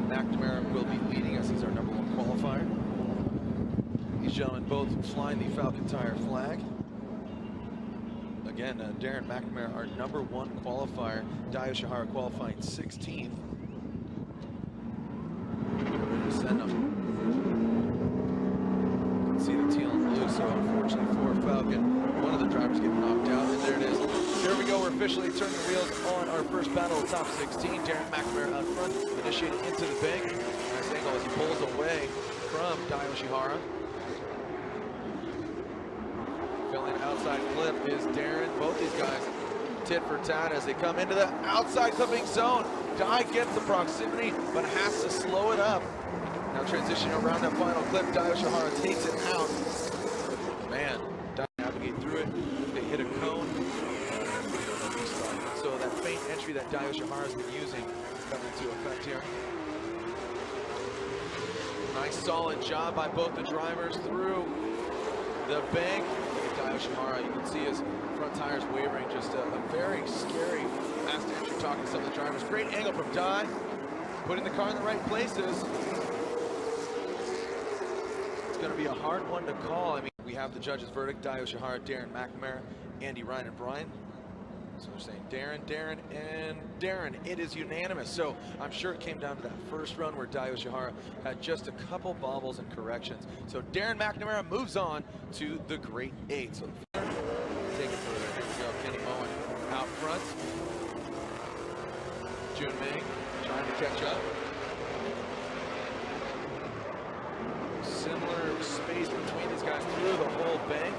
McNamara will be leading us. He's our #1 qualifier. These gentlemen both flying the Falcon Tire flag. Again, Darren McNamara, our #1 qualifier. Dio Shihara qualifying 16th. Ready to send them. You can see the teal and blue, so unfortunately for Falcon, one of the drivers getting knocked out, and there it is. Here we go, we're officially turning the wheels on our first battle of top 16. Darren McNamara out front, initiating into the bank. Nice angle as he pulls away from Dio Shihara. Filling outside clip is Darren. Both these guys tit for tat as they come into the outside clipping zone. Di gets the proximity, but has to slow it up. Now transitioning around that final clip, Dio Shihara takes it out. Man, Di navigate through it. They hit a cone. So that faint entry that Dio Shihara's been using coming into effect here. Nice solid job by both the drivers through the bank. Dio Shihara, you can see his front tires wavering, just a very scary fast entry talking to some of the drivers. Great angle from Di, putting the car in the right places. It's going to be a hard one to call. I mean, we have the judges' verdict: Dio Shihara, Darren McNamara, Andy, Ryan, and Brian. So they're saying Darren, Darren, and Darren. It is unanimous. So I'm sure it came down to that first run where Dio Shihara had just a couple bobbles and corrections. So Darren McNamara moves on to the Great 8. So take it further. Here we go. Kenny Moen out front. Jun Meng trying to catch up. Similar space between these guys through the whole bank.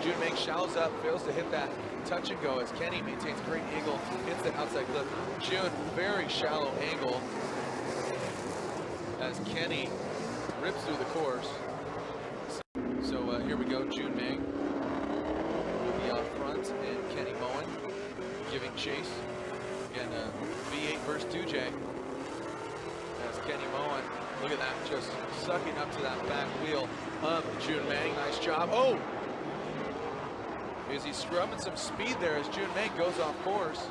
Jun Meng shallows up, fails to hit that touch and go as Kenny maintains great angle, hits the outside clip. Jun, very shallow angle as Kenny rips through the course. So here we go, Jun Meng will be out front and Kenny Moen giving chase. Again, V8 versus 2J as Kenny Moen, look at that, just sucking up to that back wheel of Jun Meng. Nice job. Oh! Is he scrubbing some speed there as Jun Meng goes off course.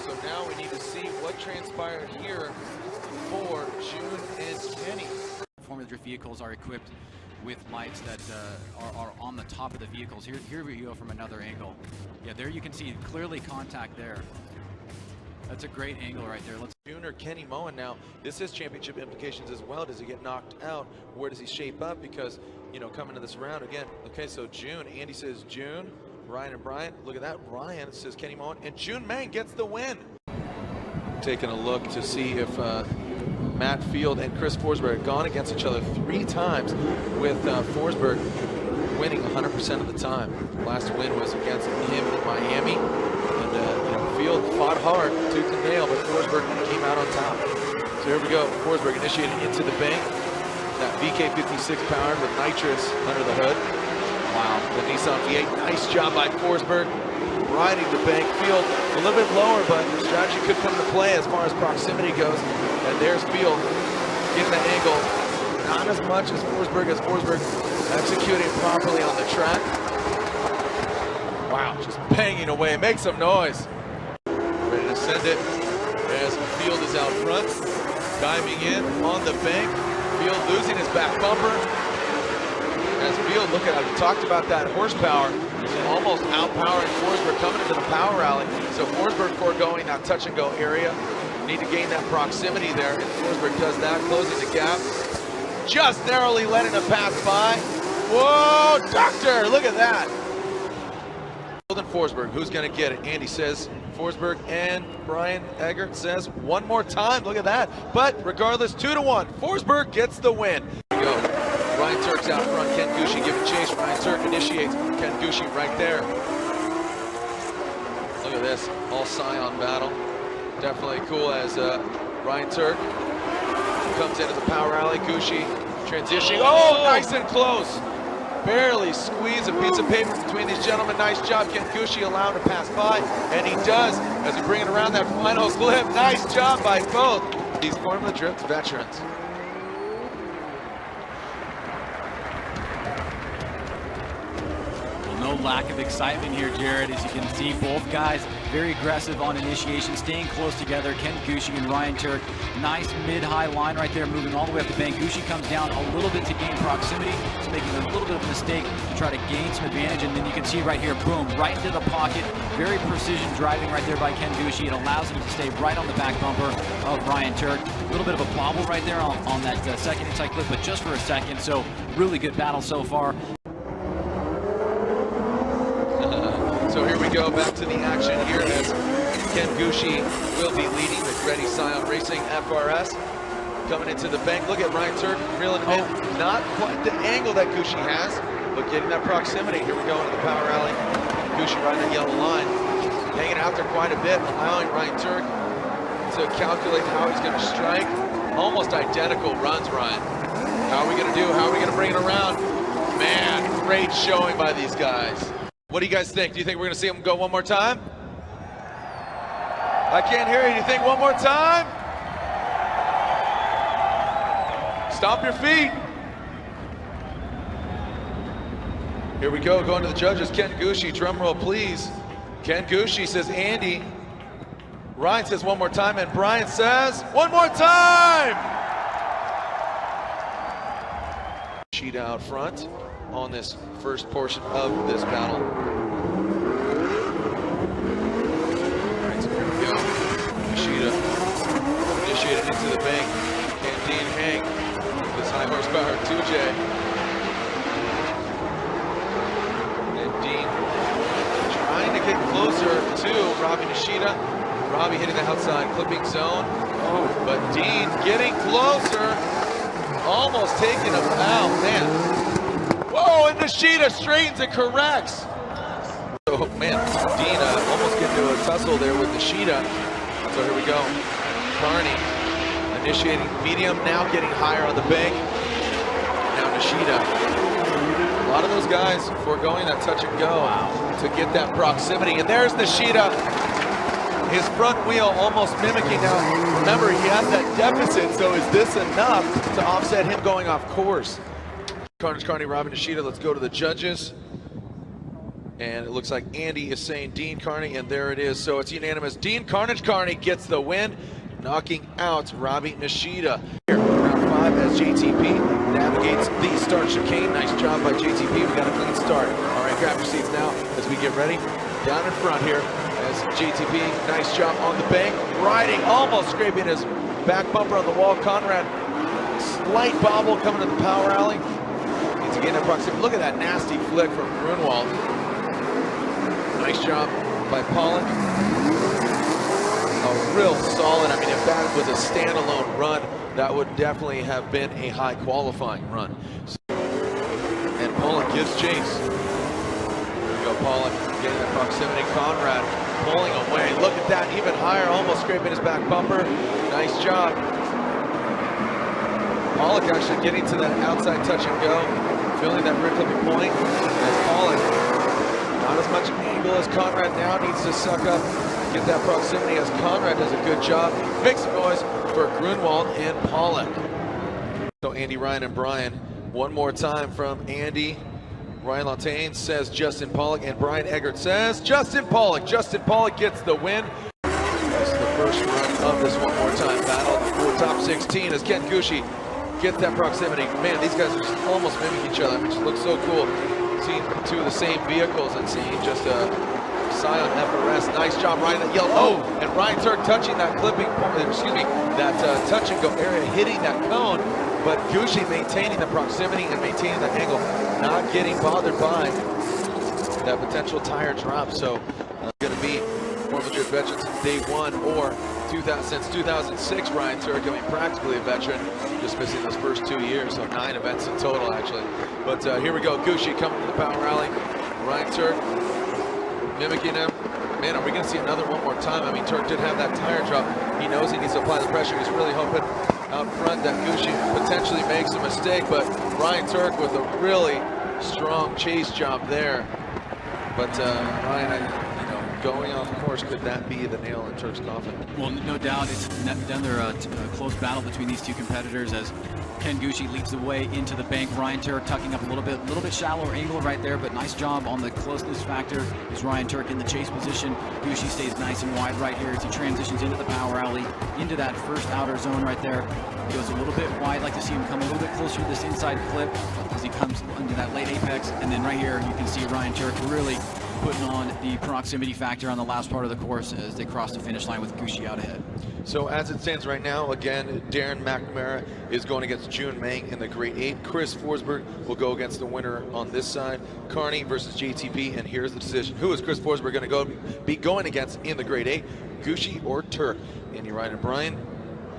So now we need to see what transpired here for Jun and Kenny. Formula Drift vehicles are equipped with lights that are on the top of the vehicles. Here we go from another angle. Yeah, there you can see clearly contact there. That's a great angle right there. Let's Jun or Kenny Moen now. This is championship implications as well. Does he get knocked out? Where does he shape up? Because, you know, coming to this round again. Okay, so Jun. Andy says Jun. Ryan and Brian. Look at that. Ryan says Kenny Moen. And Jun Meng gets the win. Taking a look to see if Matt Field and Chris Forsberg have gone against each other 3 times, with Forsberg winning 100% of the time. Last win was against him in Miami. And you know, Field fought hard, tooth and nail, but Forsberg came out on top. So here we go. Forsberg initiated into the bank. That VK56 powered with nitrous under the hood. Wow. The Nissan V8. Nice job by Forsberg. Riding the bank. Field a little bit lower, but strategy could come into play as far as proximity goes. And there's Field getting the angle. Not as much as Forsberg executing properly on the track. Wow, just banging away. Make some noise. Ready to send it as Field is out front. Diving in on the bank. Field losing his back bumper. As Field, look at how we talked about that horsepower. He's almost outpowering Forsberg coming into the power rally. So Forsberg foregoing that touch and go area. Need to gain that proximity there. And Forsberg does that, closing the gap. Just narrowly letting him pass by. Whoa, doctor, look at that. And Forsberg, who's going to get it? Andy says Forsberg, and Brian Eggert says one more time. Look at that. But regardless, 2-1. Forsberg gets the win. Here we go. Ryan Turk's out front. Ken Gucci giving chase. Ryan Turk initiates. Ken Gucci right there. Look at this. All Scion battle. Definitely cool as Ryan Turk comes into the power alley. Gucci transitioning. Oh, nice and close. Barely squeeze a piece of paper between these gentlemen. Nice job, Ken Gucci allowed to pass by, and he does as we bring it around that final clip. Nice job by both these Formula Drift veterans. Well, no no lack of excitement here, Jared. As you can see, both guys very aggressive on initiation, staying close together. Ken Gucci and Ryan Turk. Nice mid-high line right there, moving all the way up the bank. Gucci comes down a little bit to gain proximity. He's making a little bit of a mistake to try to gain some advantage, and then you can see right here, boom, right into the pocket. Very precision driving right there by Ken Gucci. It allows him to stay right on the back bumper of Ryan Turk. A little bit of a bobble right there on that second inside clip, but just for a second. So really good battle so far. So here we go, back to the action here as Ken Gucci will be leading the Ready Scion Racing FRS. Coming into the bank, look at Ryan Turk reeling him in. Not quite the angle that Gucci has, but getting that proximity. Here we go into the power alley. Gucci riding that yellow line, hanging out there quite a bit, allowing Ryan Turk to calculate how he's going to strike. Almost identical runs, Ryan. How are we going to do? How are we going to bring it around? Man, great showing by these guys. What do you guys think? Do you think we're going to see them go one more time? I can't hear you. Do you think one more time? Stomp your feet. Here we go, going to the judges. Ken Gucci, drum roll please. Ken Gucci says Andy. Ryan says one more time, and Brian says one more time! Sheet out front on this first portion of this battle. All right, so here we go. Nishida initiated into the bank. Can Dean hang this high horsepower 2J? And Dean trying to get closer to Robbie Nishida. Robbie hitting the outside clipping zone. Oh, but Dean getting closer. Almost taking him out, man. Whoa, and Nishida straightens and corrects. Oh, man, Dean almost getting into a tussle there with Nishida. So here we go. Carney initiating medium, now getting higher on the bank. Now Nishida. A lot of those guys foregoing that touch and go to get that proximity. And there's Nishida. His front wheel almost mimicking now. Remember, he has that deficit, so is this enough to offset him going off course? Carnage, Carney, Robin, Nishida, let's go to the judges. And it looks like Andy is saying Dean Carney, and there it is. So it's unanimous. Dean Carnage Carney gets the win, knocking out Robbie Nishida. Here, round 5 as JTP navigates the start chicane. Nice job by JTP. We got a clean start. All right, grab your seats now as we get ready. Down in front here as JTP, nice job on the bank. Riding, almost scraping his back bumper on the wall. Conrad, slight bobble coming to the power alley. Needs to get in proximity. Look at that nasty flick from Grunwald. Nice job by Pollock. A real solid, I mean, if that was a standalone run, that would definitely have been a high qualifying run. And Pollock gives chase. Here we go, Pollock getting the proximity. Conrad pulling away. Look at that, even higher, almost scraping his back bumper. Nice job. Pollock actually getting to that outside touch and go, feeling that rear clipping point. And Pollock, not as much angle as Conrad now, needs to suck up, get that proximity as Conrad does a good job. Make some noise for Grunwald and Pollock. So Andy, Ryan, and Brian, one more time from Andy. Ryan Lantain says Justin Pollock, and Brian Eggert says Justin Pollock. Justin Pollock gets the win. This is the first run of this one more time battle for top 16 as Ken Gucci gets that proximity. Man, these guys are just almost mimicking each other. It just looks so cool. Seeing two of the same vehicles and seeing just a Scion FRS. Nice job, Ryan. That yellow. Oh, and Ryan Turk touching that clipping, excuse me, that touch and go area, hitting that cone. But Gucci maintaining the proximity and maintaining the angle, not getting bothered by that potential tire drop. So going to be Formula Drift veteran since day one, or since 2006. Ryan Turk, I mean, practically a veteran, just missing those first 2 years, so 9 events in total actually. But here we go, Gucci coming to the power rally. Ryan Turk mimicking him. Man, are we going to see another one more time? I mean, Turk did have that tire drop. He knows he needs to apply the pressure. He's really hoping out front that Gucci potentially makes a mistake, but Ryan Turk with a really strong chase job there. But Ryan, going off course, could that be the nail in Turk's coffin? Well, no doubt. It's another close battle between these two competitors as Ken Gucci leads the way into the bank. Ryan Turk tucking up a little bit shallower angle right there, but nice job on the closeness factor. Is Ryan Turk in the chase position. Gucci stays nice and wide right here as he transitions into the power alley, into that first outer zone right there. He goes a little bit wide. Like to see him come a little bit closer to this inside clip as he comes into that late apex. And then right here, you can see Ryan Turk really putting on the proximity factor on the last part of the course as they cross the finish line with Gucci out ahead. So as it stands right now, again, Darren McNamara is going against June Meng in the grade 8. Chris Forsberg will go against the winner on this side. Carney versus JTP, and here's the decision. Who is Chris Forsberg going to be going against in the grade 8? Gucci or Turk? Andy, Ryan, and Brian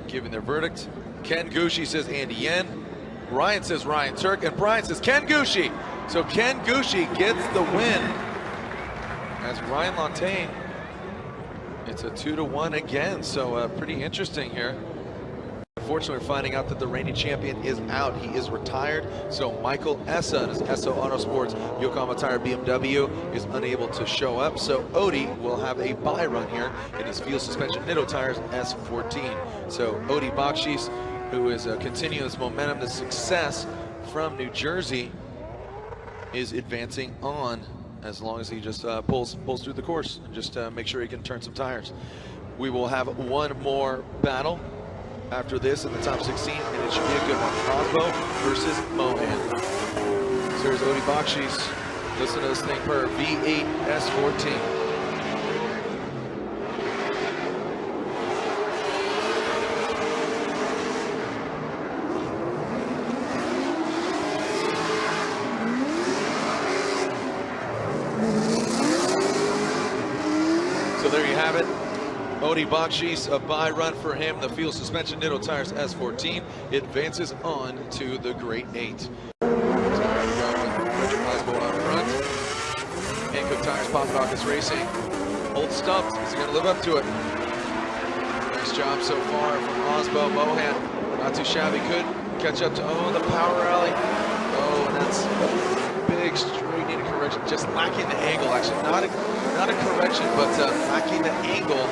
giving their verdict. Ken Gucci says Andy Yen. Ryan says Ryan Turk, and Brian says Ken Gucci. So Ken Gucci gets the win. As Ryan Lantain, it's a 2-1 again, so pretty interesting here. Unfortunately, we're finding out that the reigning champion is out. He is retired, so Michael Essa, his Esso Autosports Yokohama Tire BMW, is unable to show up. So Odie will have a bye run here in his field suspension Nitto Tires S14. So Odie Bakshis, who is continuing this momentum, this success from New Jersey, is advancing on, as long as he just pulls through the course and just make sure he can turn some tires. We will have one more battle after this in the top 16, and it should be a good one. Osbo versus Mohan. So here's Odie Bakshis. Listen to this thing per V8 S14. So there you have it. Odie Bakshis, a bye run for him. The field suspension Nitto Tires S14 advances on to the grade 8. So there we go with Richard Osbo out front. Hankook Tires, Papadakis Racing. Old stumps. Is he going to live up to it? Nice job so far from Osbo. Mohan, not too shabby. Could catch up to, the power alley. Oh, and that's a big straight into correction. Just lacking the angle, actually. Not a correction, but lacking the angle.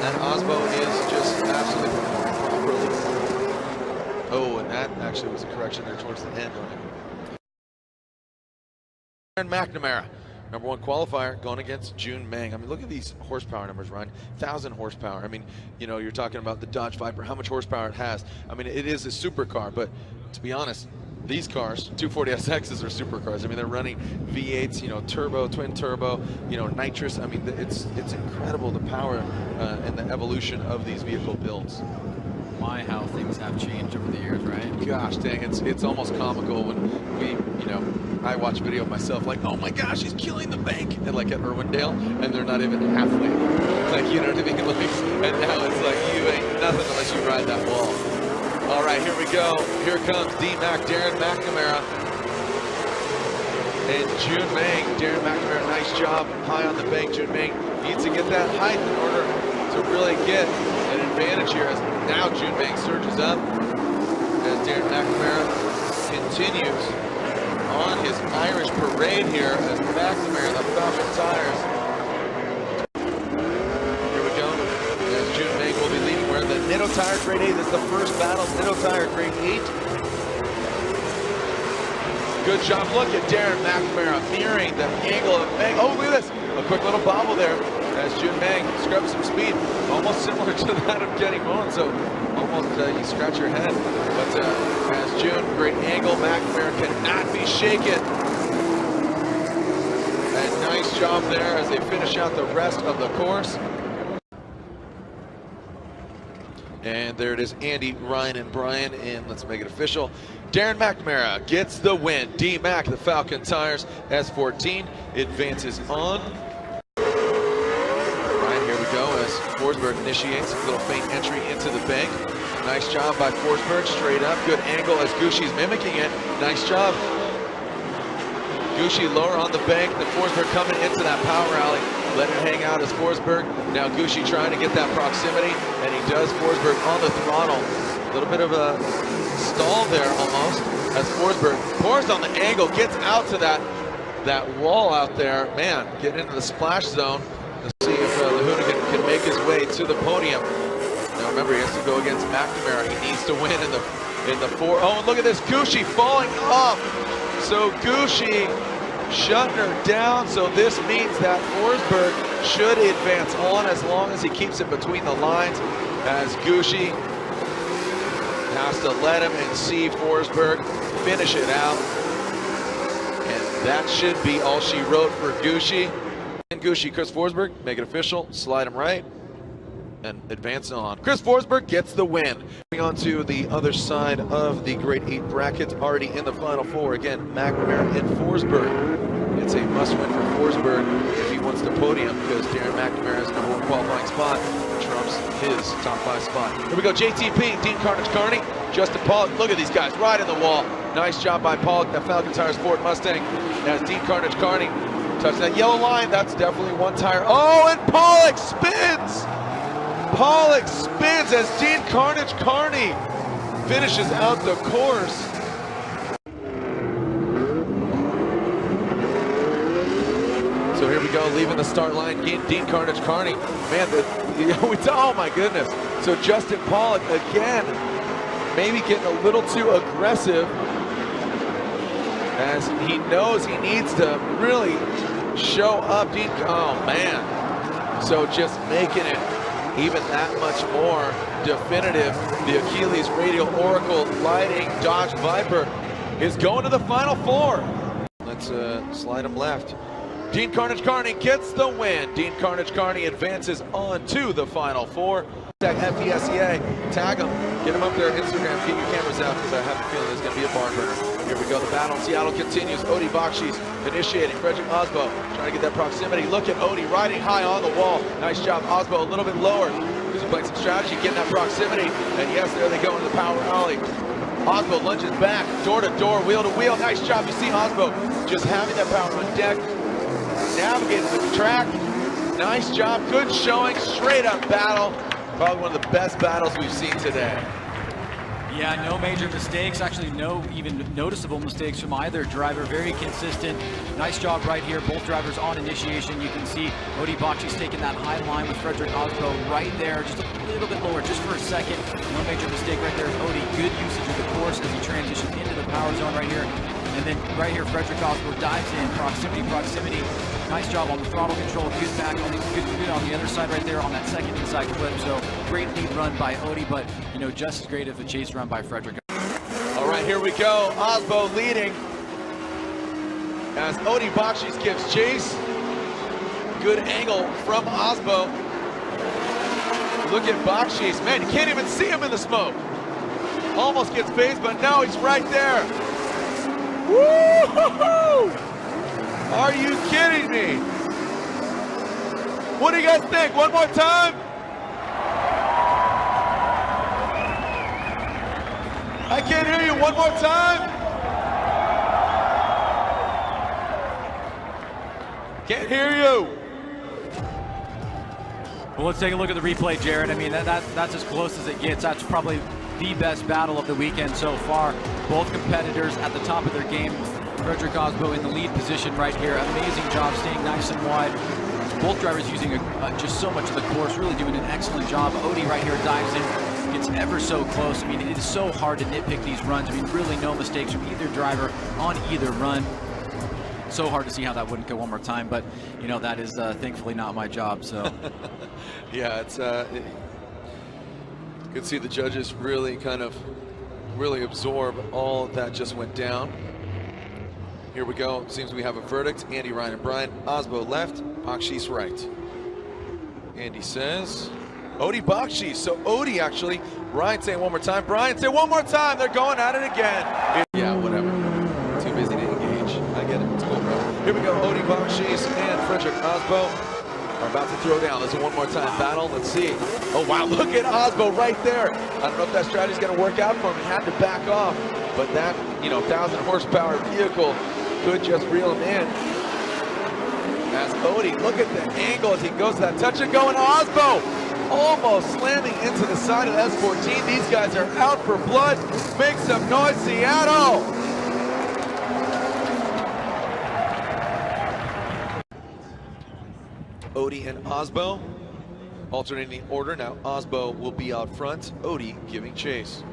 And Osbo is just absolutely performing properly. Oh, and that actually was a correction there towards the end. Darren McNamara, #1 qualifier, going against June Meng. I mean, look at these horsepower numbers, Ryan. 1,000 horsepower. I mean, you know, you're talking about the Dodge Viper, how much horsepower it has. I mean, it is a supercar, but to be honest, these cars, 240SXs, are supercars. I mean, they're running V8s, you know, turbo, twin turbo, you know, nitrous. I mean, it's incredible, the power and the evolution of these vehicle builds. My, how things have changed over the years, right? Gosh dang, it's almost comical when I watch video of myself like, oh my gosh, he's killing the bank, and like at Irwindale, and they're not even halfway. Like, you know what I mean? Like, and now it's like, you ain't nothing unless you ride that wall. All right, here we go. Here comes D-Mac, Darren McNamara. And June Meng, Darren McNamara, nice job. High on the bank. June Meng needs to get that height in order to really get an advantage here. As now June Meng surges up. As Darren McNamara continues on his Irish parade here as McNamara, the Falcon Tires. The Nitto Tire grade 8 is the first battle. Nitto Tire grade 8. Good job. Look at Darren McNamara mirroring the angle of Meng. Oh, look at this. A quick little bobble there as June Meng scrubs some speed. Almost similar to that of Kenny Mohan. So almost you scratch your head. But as June, great angle. McNamara cannot be shaken. And nice job there as they finish out the rest of the course. And there it is, Andy, Ryan, and Brian, and let's make it official. Darren McNamara gets the win. D-Mac, the Falcon Tires S14, advances on. Right, here we go as Forsberg initiates a little feint entry into the bank. Nice job by Forsberg, straight up. Good angle as Gucci's mimicking it. Nice job. Gucci lower on the bank, then Forsberg coming into that power alley. Let it hang out as Forsberg. Now Gucci trying to get that proximity, and he does. Forsberg on the throttle. A little bit of a stall there almost as Forsberg pours on the angle, gets out to that wall out there. Man, getting into the splash zone. Let's see if the Hoonigan can make his way to the podium. Now remember, he has to go against McNamara. He needs to win in the in the 4. Oh, and look at this, Gucci falling off. So Gucci shutting her down. So this means that Forsberg should advance on as long as he keeps it between the lines, as Gucci has to let him and see Forsberg finish it out. And that should be all she wrote for Gucci. And Gucci, Chris Forsberg, make it official, slide him right, and advance on. Chris Forsberg gets the win. Moving on to the other side of the grade 8 bracket, already in the final 4. Again, McNamara and Forsberg. It's a must-win for Forsberg if he wants to podium, because Darren McNamara's number 1 qualifying spot trumps his top 5 spot. Here we go, JTP, Dean Carnage-Carney, Justin Pollock. Look at these guys, right in the wall. Nice job by Pollock, that Falcon Tires Ford Mustang. As Dean Carnage-Carney touch that yellow line, that's definitely one tire. Oh, and Pollock spins! Pollock spins as Dean Carnage-Carney finishes out the course. So here we go, leaving the start line, Dean Carnage-Carney. Man, oh my goodness. So Justin Pollock again, maybe getting a little too aggressive, as he knows he needs to really show up. Oh man. So just making it even that much more definitive. The Achilles Radial Oracle Lighting Dodge Viper is going to the final 4. Let's slide him left. Dean Carnage-Carney gets the win. Dean Carnage-Carney advances on to the final 4. Tag FESEA, tag him, get him up there, Instagram, get your cameras out, because I have a feeling there's going to be a barn burner. Here we go, the battle in Seattle continues. Odie Bakshi's initiating, Frederick Osbo trying to get that proximity. Look at Odie riding high on the wall. Nice job, Osbo a little bit lower. He's playing some strategy, getting that proximity. And yes, there they go into the power alley. Osbo lunges back, door to door, wheel to wheel. Nice job, you see Osbo just having that power on deck, navigating the track. Nice job, good showing, straight up battle. Probably one of the best battles we've seen today. Yeah, no major mistakes, actually no even noticeable mistakes from either driver. Very consistent. Nice job right here. Both drivers on initiation. You can see Odie Bakshi's taking that high line with Frederick Osbo right there, just a little bit lower, just for a second. No major mistake right there. Odie, good usage of the course as he transitions into the power zone right here. And then right here, Frederick Osbo dives in, proximity. Nice job on the throttle control, good back, good on the other side right there on that second inside clip. So great lead run by Odie, but you know, just as great as the chase run by Frederick. All right, here we go. Osbo leading as Odie Bakshi's gives chase. Good angle from Osbo. Look at Bakshi's. Man, you can't even see him in the smoke. Almost gets phased, but now he's right there. Woo-hoo-hoo! Are you kidding me? What do you guys think? One more time? I can't hear you. One more time? Can't hear you. Well, let's take a look at the replay, Jared. I mean, that's as close as it gets. That's probably the best battle of the weekend so far. Both competitors at the top of their game. Frederick Osbo in the lead position right here. Amazing job staying nice and wide. Both drivers using just so much of the course, really doing an excellent job. Odie right here dives in, gets ever so close. I mean, it is so hard to nitpick these runs. I mean, really no mistakes from either driver on either run. So hard to see how that wouldn't go one more time, but you know, that is thankfully not my job, so. Yeah, it's you can see the judges really absorb all that just went down. Here we go. Seems we have a verdict. Andy, Ryan, and Brian. Osbo left, Bakshi's right. Andy says Odie Bakshi. So Odie actually. Ryan saying one more time. Brian say one more time. They're going at it again. Yeah, whatever. Too busy to engage. I get it. It's cool, bro. Here we go. Odie Bakshi's and Frederick Osbo are about to throw down. This is a one more time battle. Let's see. Oh wow, look at Osbo right there. I don't know if that strategy is going to work out for him. He had to back off, but that 1,000 horsepower vehicle could just reel him in. As Odie, look at the angle as he goes to that touch and go, and Osbo almost slamming into the side of S14. These guys are out for blood. Make some noise, Seattle. Odie and Osbo alternating the order. Now Osbo will be out front, Odie giving chase.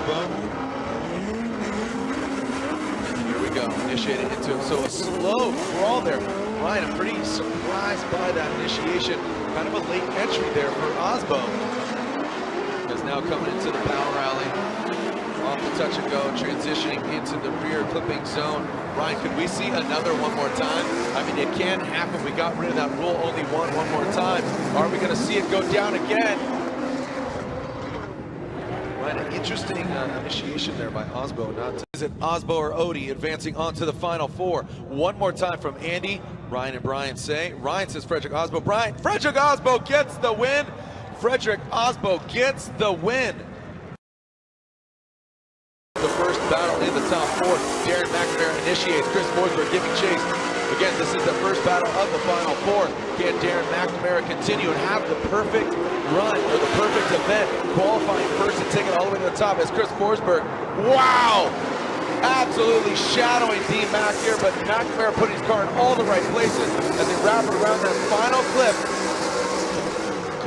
Osbo. Here we go, initiated into him. So a slow crawl there. Ryan, I'm pretty surprised by that initiation. Kind of a late entry there for Osbo. Is now coming into the power rally. Off the touch and go, transitioning into the rear clipping zone. Ryan, could we see another one more time? I mean, it can happen. We got rid of that rule, only one more time. Are we going to see it go down again? Ryan, an interesting initiation there by Osbo. Is it Osbo or Odie advancing onto the final four? One more time from Andy. Ryan and Brian say. Ryan says Frederick Osbo. Brian, Frederick Osbo gets the win. Frederick Osbo gets the win. The first battle in the top four. Darren McNamara initiates. Chris Forsberg giving chase. Again, this is the first battle of the final four. Can Darren McNamara continue and have the perfect run or the perfect event, qualifying first and take it all the way to the top as Chris Forsberg. Wow! Absolutely shadowing D-Mac here, but McNamara putting his car in all the right places as they wrap it around that final clip.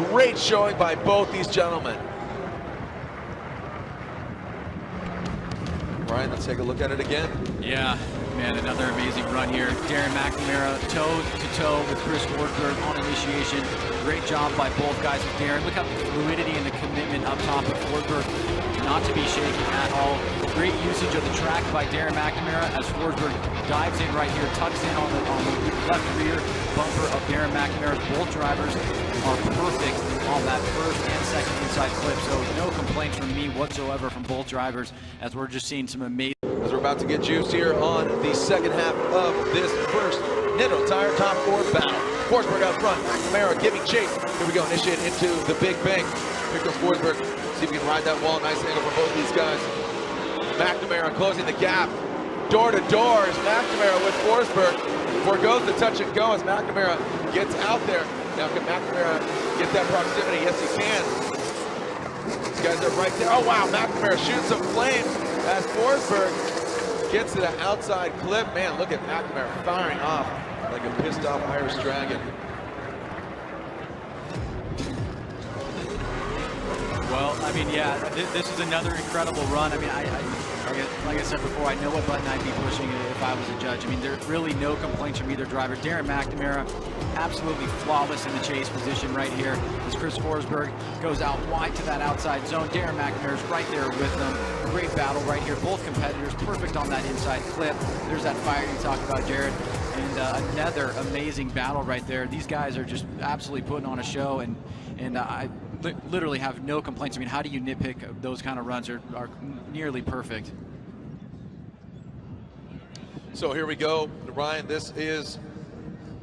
Great showing by both these gentlemen. Brian, let's take a look at it again. Yeah, man, another amazing run here. Darren McNamara toe-to-toe with Chris Forsberg on initiation. Great job by both guys with Darren. Look at the fluidity and the commitment up top of Forsberg, not to be shaken at all. Great usage of the track by Darren McNamara as Forsberg dives in right here, tucks in on the left rear bumper of Darren McNamara. Both drivers are perfect on that first and second inside clip, so no complaints from me whatsoever from both drivers as we're just seeing some amazing. As we're about to get juiced here on the second half of this first Nitto Tire top four battle. Forsberg out front, McNamara giving chase. Here we go, initiate into the big bang. Here goes Forsberg. See if we can ride that wall. Nice angle for both of these guys. McNamara closing the gap. Door to door is McNamara with Forsberg. Forgoes the touch and go as McNamara gets out there. Now can McNamara get that proximity? Yes, he can. These guys are right there. Oh, wow, McNamara shoots some flame as Forsberg gets to the outside clip. Man, look at McNamara firing off like a pissed off Irish dragon. Well, I mean, yeah, this is another incredible run. I mean, like I said before, I know what button I'd be pushing if I was a judge. I mean, there's really no complaints from either driver. Darren McNamara, absolutely flawless in the chase position right here as Chris Forsberg goes out wide to that outside zone. Darren McNamara's right there with them. Great battle right here. Both competitors perfect on that inside clip. There's that fire you talked about, Jared. And another amazing battle right there. These guys are just absolutely putting on a show, and I literally have no complaints. I mean, how do you nitpick those kind of runs? Are nearly perfect. So here we go, Ryan. This is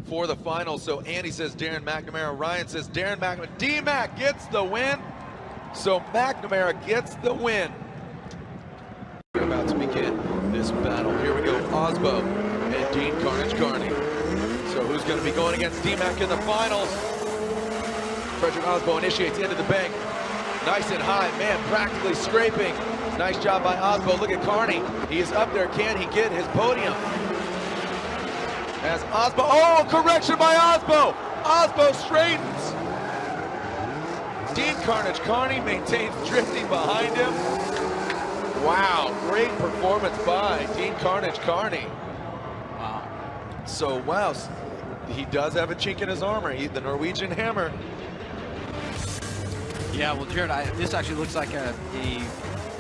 for the final. So Andy says Darren McNamara. Ryan says Darren McNamara. D-Mac gets the win. So McNamara gets the win. We're about to begin this battle. Here we go, Osbo and Dean Carnage Carney. So who's going to be going against D-Mac in the finals? Frederick Osbo initiates into the bank. Nice and high, man, practically scraping. Nice job by Osbo. Look at Carney. He is up there. Can he get his podium? As Osbo, oh, correction by Osbo. Osbo straightens. Dean Carnage Carney maintains drifting behind him. Wow, great performance by Dean Carnage Carney. Wow. So, wow, he does have a chink in his armor. The Norwegian Hammer. Yeah, well, Jared, this actually looks like a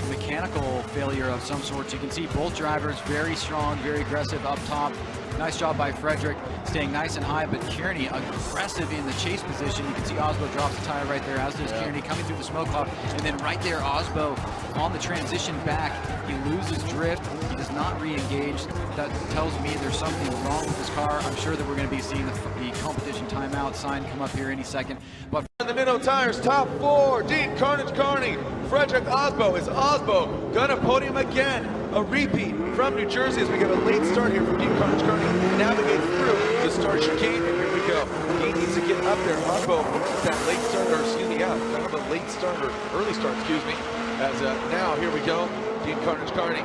mechanical failure of some sort. You can see both drivers very strong, very aggressive up top. Nice job by Frederick, staying nice and high, but Kearney aggressive in the chase position. You can see Osbo drops the tire right there, as does Kearney coming through the smoke cloud. And then right there, Osbo on the transition back. He loses drift. He does not re-engage. That tells me there's something wrong with his car. I'm sure that we're going to be seeing the competition timeout sign come up here any second. But the Nitto Tires top four, Dean Carnage Carney, Frederick Osbo. Is Osbo gonna podium again? A repeat from New Jersey as we get a late start here from Dean Carnage Carney. Navigates through the start chicane, and here we go. Dean needs to get up there. Osbo, that late start, or excuse me, yeah, kind of a late start, or early start, excuse me. As now, here we go, Dean Carnage Carney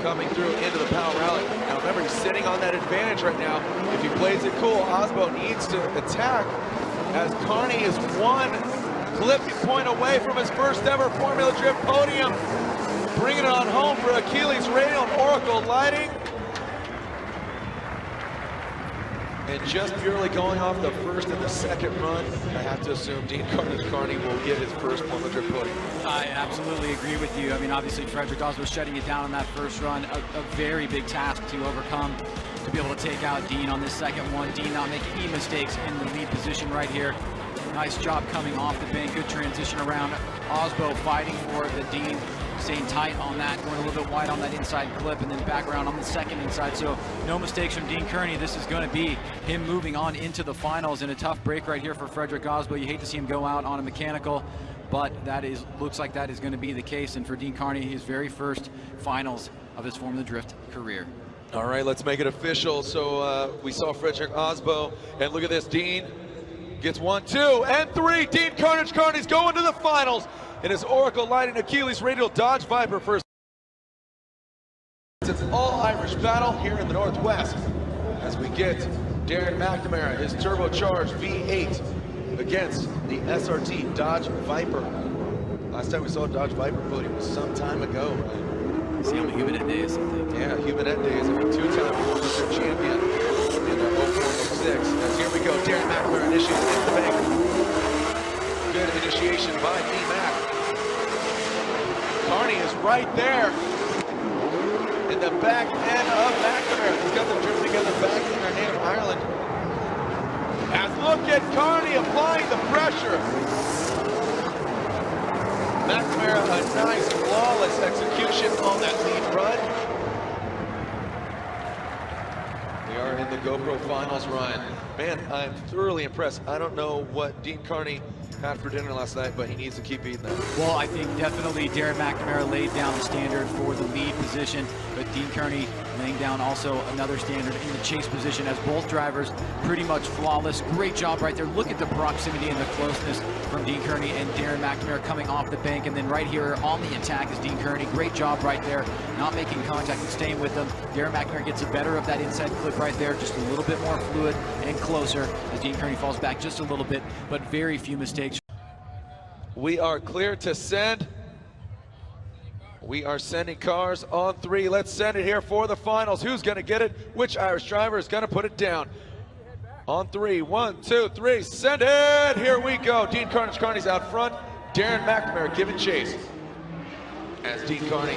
coming through into the power rally. Now remember, he's sitting on that advantage right now. If he plays it cool, Osbo needs to attack, as Carney is one clipping point away from his first ever Formula Drift podium. bringing it on home for Achilles Radial and Oracle Lighting. And just purely going off the first and the second run, I have to assume Dean Carney will get his first Formula Drift podium. I absolutely agree with you. I mean, obviously, Frederick Osbo shutting it down on that first run, a very big task to overcome, to be able to take out Dean on this second one. Dean not making any mistakes in the lead position right here. Nice job coming off the bank, good transition around. Osbo fighting for the Dean, staying tight on that, going a little bit wide on that inside clip, and then back around on the second inside. So no mistakes from Dean Kearney. This is going to be him moving on into the finals in a tough break right here for Frederick Osbo. You hate to see him go out on a mechanical, but looks like that is going to be the case. And for Dean Kearney, his very first finals of his Formula Drift career. All right, let's make it official. So we saw Frederick Osbo, and look at this, Dean gets 1, 2, and 3. Dean Kearney's going to the finals in his Oracle Lighting Achilles Radial Dodge Viper first. It's an all-Irish battle here in the Northwest as we get Darren McNamara, his turbocharged V8 against the SRT Dodge Viper. Last time we saw a Dodge Viper podium was some time ago, right? See on the Human Ed days, I think. Yeah, Human Ed days. I mean, two-time World champion in 04-06. As here we go, Darren McNamara initiates into the bank. Good initiation by D-Mac. Kearney is right there in the back end of McNamara. He's got them driven together back in their native Ireland. As look at Kearney applying the pressure. McNamara, a nice, flawless execution on that lead run. We are in the GoPro Finals, Ryan. Man, I'm thoroughly impressed. I don't know what Dean Kearney had for dinner last night, but he needs to keep eating that. Well, I think definitely Darren McNamara laid down the standard for the lead position, but Dean Kearney laying down also another standard in the chase position as both drivers pretty much flawless. Great job right there. Look at the proximity and the closeness from Dean Kearney and Darren McNamara coming off the bank, and then right here on the attack is Dean Kearney. Great job right there, not making contact and staying with them. Darren McNamara gets the better of that inside clip right there, just a little bit more fluid and closer as Dean Kearney falls back just a little bit, but very few mistakes. We are clear to send. We are sending cars on 3. Let's send it here for the finals. Who's going to get it? Which Irish driver is going to put it down? On 3, 1, 2, 3, send it! Here we go. Dean Kearney's out front. Darren McNamara giving chase. As Dean Kearney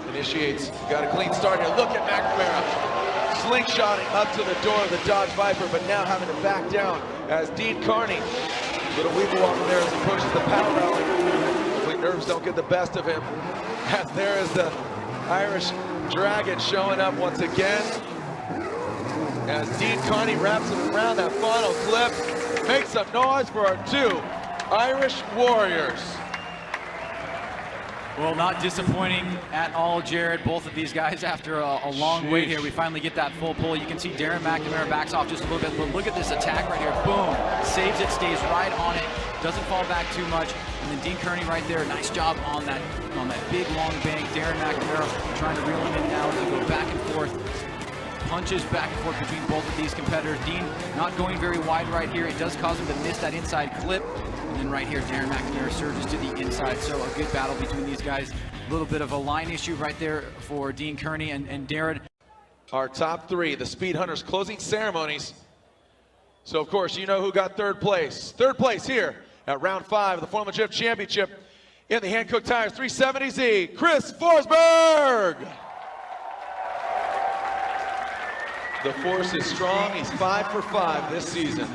initiates, got a clean start here. Look at McNamara slingshotting up to the door of the Dodge Viper, but now having to back down as Dean Kearney, little weeble walk there as he pushes the power rally. Hopefully nerves don't get the best of him. As there is the Irish Dragon showing up once again. As Dean Kearney wraps him around that final clip. Make some noise for our 2 Irish Warriors. Well, not disappointing at all, Jared. Both of these guys, after a long wait here, we finally get that full pull. You can see Darren McNamara backs off just a little bit, but look at this attack right here. Boom, saves it, stays right on it, doesn't fall back too much. And then Dean Kearney right there, nice job on that big long bank. Darren McNamara trying to reel him in now as they go back and forth. Punches back and forth between both of these competitors. Dean not going very wide right here. It does cause him to miss that inside clip. And then right here, Darren McNamara surges to the inside. So a good battle between these guys. A little bit of a line issue right there for Dean Kearney and Darren. Our top 3, the Speed Hunters closing ceremonies. So of course, you know who got third place. Third place here at round 5 of the Formula Drift Championship in the Hankook Tires 370Z, Chris Forsberg. The force is strong. He's 5 for 5 this season.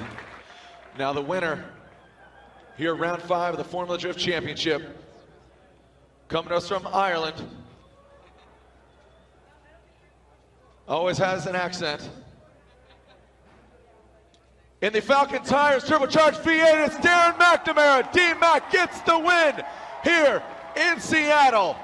Now the winner here, round 5 of the Formula Drift Championship, coming to us from Ireland. Always has an accent. In the Falcon Tires turbocharged V8, it's Darren McNamara. D-Mac gets the win here in Seattle.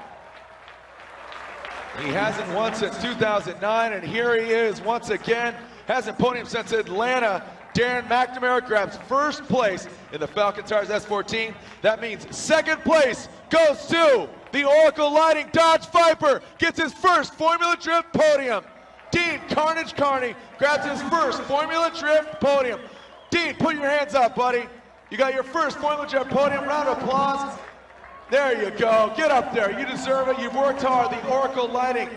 He hasn't won since 2009, and here he is once again. Hasn't podiumed since Atlanta. Darren McNamara grabs first place in the Falcon Tires S14. That means second place goes to the Oracle Lighting Dodge Viper. Gets his first Formula Drift podium. Dean Kearney grabs his first Formula Drift podium. Dean, put your hands up, buddy. You got your first Formula Drift podium. Round of applause There you go. Get up there. You deserve it. You've worked hard. The Oracle Lighting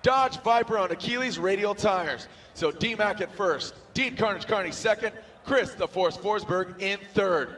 Dodge Viper on Achilles radial tires. So D-Mac at first, Dean Carnage Carney second, Chris the Force Forsberg in third.